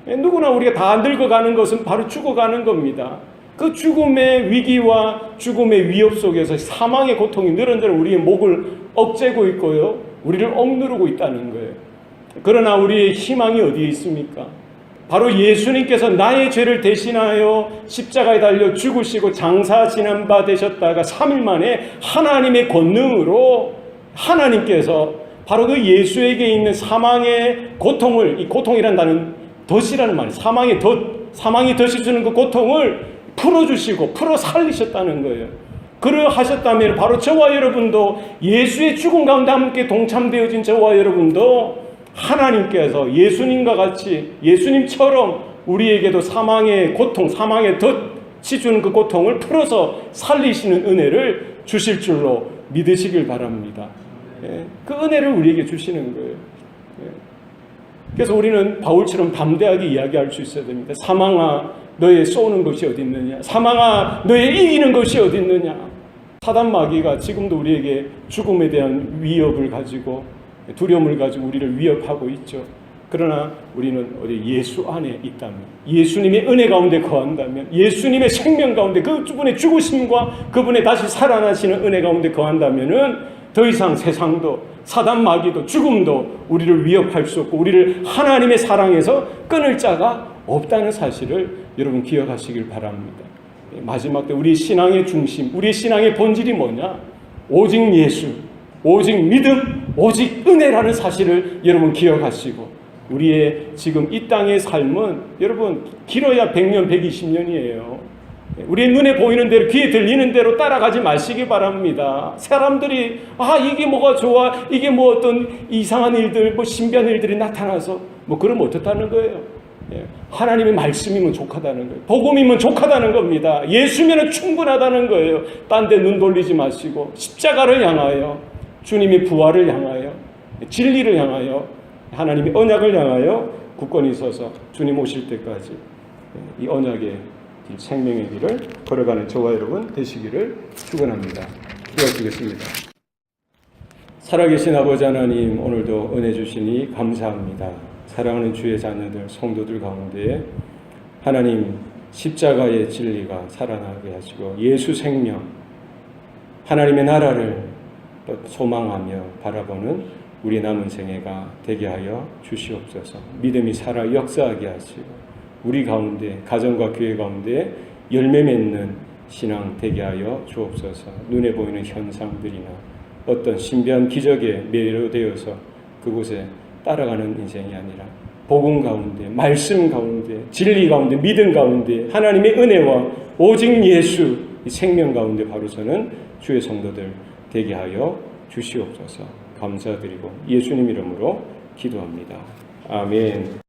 누구나 우리가 다 늙어가는 것은 바로 죽어가는 겁니다. 그 죽음의 위기와 죽음의 위협 속에서 사망의 고통이 늘 언제나 우리의 목을 억제고 있고요, 우리를 억누르고 있다는 거예요. 그러나 우리의 희망이 어디에 있습니까? 바로 예수님께서 나의 죄를 대신하여 십자가에 달려 죽으시고 장사 지난 바 되셨다가 3일 만에 하나님의 권능으로 하나님께서 바로 그 예수에게 있는 사망의 고통을, 이 고통이란 단어는 덫이라는 말이에요. 사망이 덫이 주는 그 고통을 풀어주시고 풀어 살리셨다는 거예요. 그러하셨다면 바로 저와 여러분도, 예수의 죽음 가운데 함께 동참되어진 저와 여러분도 하나님께서 예수님과 같이, 예수님처럼 우리에게도 사망의 고통, 사망의 덫이 주는 그 고통을 풀어서 살리시는 은혜를 주실 줄로 믿으시길 바랍니다. 그 은혜를 우리에게 주시는 거예요. 그래서 우리는 바울처럼 담대하게 이야기할 수 있어야 됩니다. 사망아, 너의 쏘는 것이 어디 있느냐? 사망아, 너의 이기는 것이 어디 있느냐? 사단 마귀가 지금도 우리에게 죽음에 대한 위협을 가지고, 두려움을 가지고 우리를 위협하고 있죠. 그러나 우리는 어디 예수 안에 있다면, 예수님의 은혜 가운데 거한다면, 예수님의 생명 가운데 그분의 죽으심과 그분의 다시 살아나시는 은혜 가운데 거한다면은 더 이상 세상도, 사단 마귀도, 죽음도 우리를 위협할 수 없고 우리를 하나님의 사랑에서 끊을 자가 없다는 사실을 여러분 기억하시길 바랍니다. 마지막 때 우리 신앙의 중심, 우리의 신앙의 본질이 뭐냐? 오직 예수, 오직 믿음, 오직 은혜라는 사실을 여러분 기억하시고, 우리의 지금 이 땅의 삶은 여러분 길어야 100년, 120년이에요. 우리의 눈에 보이는 대로 귀에 들리는 대로 따라가지 마시기 바랍니다. 사람들이 이게 뭐가 좋아, 이게 뭐 어떤 이상한 일들, 뭐 신비한 일들이 나타나서 뭐 그러면 어떻다는 거예요. 하나님의 말씀이면 족하다는 거예요. 복음이면 족하다는 겁니다. 예수면은 충분하다는 거예요. 딴 데 눈 돌리지 마시고 십자가를 향하여, 주님의 부활을 향하여, 진리를 향하여, 하나님의 언약을 향하여 굳건히 서서 주님 오실 때까지 이 언약의 길, 생명의 길을 걸어가는 저와 여러분 되시기를 축원합니다. 기도하시겠습니다. 살아계신 아버지 하나님, 오늘도 은혜 주시니 감사합니다. 사랑하는 주의 자녀들, 성도들 가운데 하나님 십자가의 진리가 살아나게 하시고 예수 생명, 하나님의 나라를 소망하며 바라보는 우리 남은 생애가 되게 하여 주시옵소서. 믿음이 살아 역사하게 하시고 우리 가운데, 가정과 교회 가운데 열매 맺는 신앙 되게 하여 주옵소서. 눈에 보이는 현상들이나 어떤 신비한 기적에 매료되어서 그곳에 따라가는 인생이 아니라 복음 가운데, 말씀 가운데, 진리 가운데, 믿음 가운데 하나님의 은혜와 오직 예수 이 생명 가운데 바로 서는 주의 성도들 되게 하여 주시옵소서. 감사드리고 예수님 이름으로 기도합니다. 아멘.